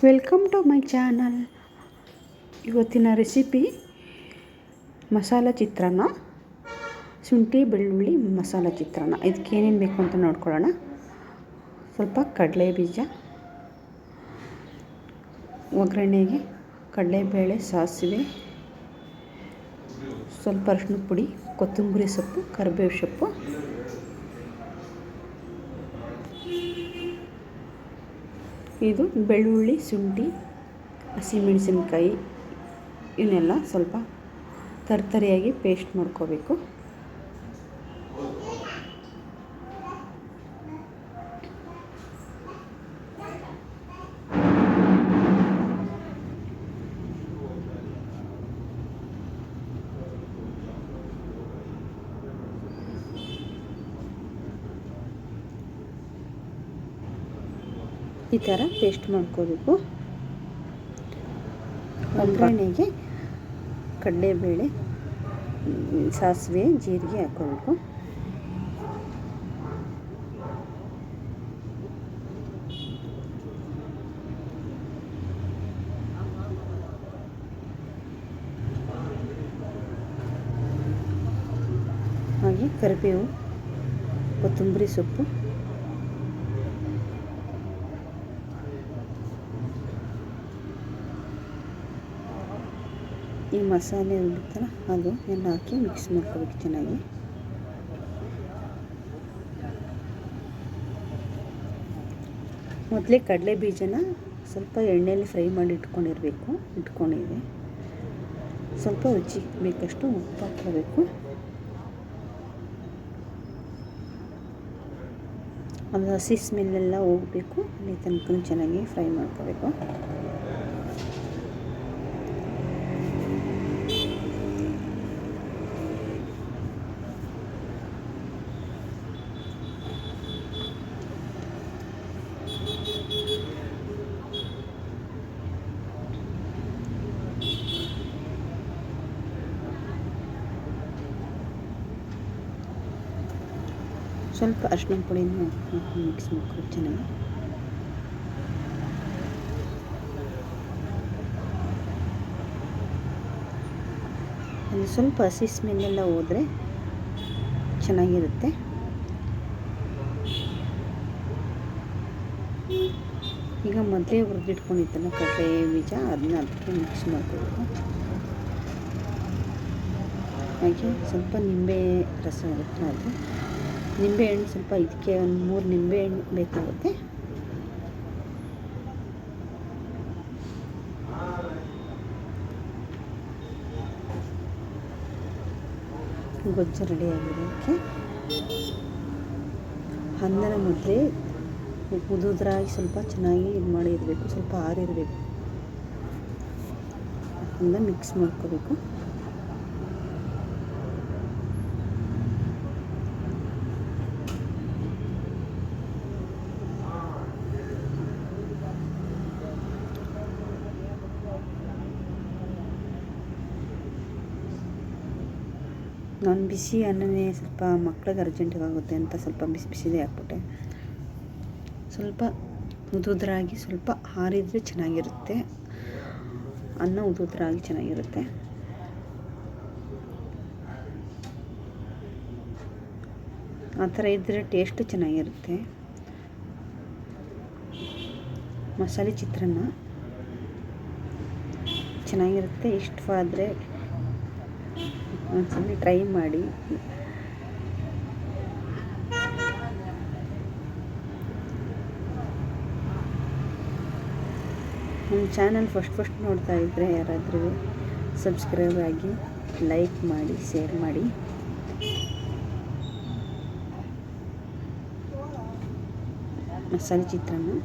Welcome to my channel. ಇವತ್ತಿನ recipe masala chitranna, ಶುಂಠಿ ಬೆಳ್ಳುಳ್ಳಿ ಮಸಾಲ ಚಿತ್ರಾನ್ನ. ಇದಕ್ಕೆ ಏನೇನು ಬೇಕು ಅಂತ ನೋಡ್ಕೊಳ್ಳೋಣ. ಸ್ವಲ್ಪ ಕಡಲೆ ಬೀಜ, ಒಗ್ಗರಣೆಗೆ ಕಡಲೆಬೇಳೆ, ಸಾಸಿವೆ, ಸ್ವಲ್ಪ ಅರಿಶಿನ ಪುಡಿ, ಕೊತ್ತಂಬರಿ ಸೊಪ್ಪು, ಕರಿಬೇವು ಸೊಪ್ಪು, ಇದು ಬೆಳ್ಳುಳ್ಳಿ, ಶುಂಠಿ, ಹಸಿಮೆಣಸಿನ್ಕಾಯಿ ಇವನ್ನೆಲ್ಲ ಸ್ವಲ್ಪ ತರ್ತರಿಯಾಗಿ ಪೇಸ್ಟ್ ಮಾಡ್ಕೋಬೇಕು. ಈ ಥರ ಪೇಸ್ಟ್ ಮಾಡ್ಕೋಬೇಕು. ಒಗ್ಗರಣೆಗೆ ಕಡಲೆಬೇಳೆ, ಸಾಸಿವೆ, ಜೀರಿಗೆ ಹಾಕ್ಕೋಬೇಕು. ಹಾಗೆ ಕರಿಬೇವು, ಕೊತ್ತಂಬರಿ ಸೊಪ್ಪು, ಈ ಮಸಾಲೆ ಇರುತ್ತಲ್ಲ ಅದು ಎಲ್ಲ ಹಾಕಿ ಮಿಕ್ಸ್ ಮಾಡ್ಕೋಬೇಕು ಚೆನ್ನಾಗಿ. ಮೊದಲೇ ಕಡಲೆ ಬೀಜನ ಸ್ವಲ್ಪ ಎಣ್ಣೆಯಲ್ಲಿ ಫ್ರೈ ಮಾಡಿ ಇಟ್ಕೊಂಡಿದೆ. ಸ್ವಲ್ಪ ರುಚಿಗೆ ಬೇಕಷ್ಟು ಉಪ್ಪು ಹಾಕ್ಕೋಬೇಕು. ಅದು ಹಸಿ ಸ್ಮೆಲ್ಲೆಲ್ಲ ಹೋಗಬೇಕು, ಅಲ್ಲಿ ತನಕ ಚೆನ್ನಾಗಿ ಫ್ರೈ ಮಾಡ್ಕೋಬೇಕು. ಸ್ವಲ್ಪ ಅರಿಶಿನ ಪುಡಿನ ಮಿಕ್ಸ್ ಮಾಡ್ಕೊಂಡು ಚೆನ್ನಾಗಿ. ಅದು ಸ್ವಲ್ಪ ಹಸಿ ಸ್ಮೆಲ್ಲೆಲ್ಲ ಹೋದರೆ ಚೆನ್ನಾಗಿರುತ್ತೆ. ಈಗ ಮೊದಲೇ ಹುರಿದಿಟ್ಕೊಂಡಿದ್ದಲ್ಲ ಕಡಲೆ ಬೀಜ, ಅದನ್ನ ಅದಕ್ಕೆ ಮಿಕ್ಸ್ ಮಾಡ್ಕೋಬೇಕು. ಹಾಗೆ ಸ್ವಲ್ಪ ನಿಂಬೆ ರಸ ಇರುತ್ತೆ, ಅದು ನಿಂಬೆಹಣ್ಣು ಸ್ವಲ್ಪ, ಇದಕ್ಕೆ ಒಂದು 3 ನಿಂಬೆಹಣ್ಣು ಬೇಕಾಗುತ್ತೆ. ಗೊಜ್ಜು ರೆಡಿಯಾಗಿರೋದಕ್ಕೆ ಅನ್ನನ ಮೊದಲೇ ಉದುದ್ರಾಗಿ ಸ್ವಲ್ಪ ಚೆನ್ನಾಗಿ ಇದು ಮಾಡಿರಬೇಕು, ಸ್ವಲ್ಪ ಆರಿರಬೇಕು. ಅದನ್ನ ಮಿಕ್ಸ್ ಮಾಡ್ಕೋಬೇಕು. ನಾನು ಬಿಸಿ ಅನ್ನನೇ ಸ್ವಲ್ಪ ಮಕ್ಳಿಗೆ ಅರ್ಜೆಂಟಿಗಾಗುತ್ತೆ ಅಂತ ಸ್ವಲ್ಪ ಬಿಸಿದೇ ಹಾಕ್ಬಿಟ್ಟೆ. ಸ್ವಲ್ಪ ಉದುದ್ರಾಗಿ ಸ್ವಲ್ಪ ಆರಿದರೆ ಚೆನ್ನಾಗಿರುತ್ತೆ, ಅನ್ನ ಉದುದ್ರಾಗಿ ಚೆನ್ನಾಗಿರುತ್ತೆ. ಆ ಥರ ಇದ್ದರೆ ಟೇಸ್ಟು ಚೆನ್ನಾಗಿರುತ್ತೆ. ಮಸಾಲೆ ಚಿತ್ರಾನ್ನ ಚೆನ್ನಾಗಿರುತ್ತೆ. ಇಷ್ಟವಾದರೆ ಒಂದ್ಸಲ ಟ್ರೈ ಮಾಡಿ. ನಮ್ಮ ಚಾನಲ್ ಫಸ್ಟ್ ನೋಡ್ತಾ ಇದ್ದರೆ ಯಾರಾದರೂ ಸಬ್ಸ್ಕ್ರೈಬ್ ಆಗಿ, ಲೈಕ್ ಮಾಡಿ, ಶೇರ್ ಮಾಡಿ. ಮಸಾಲೆ ಚಿತ್ರಾನ್ನ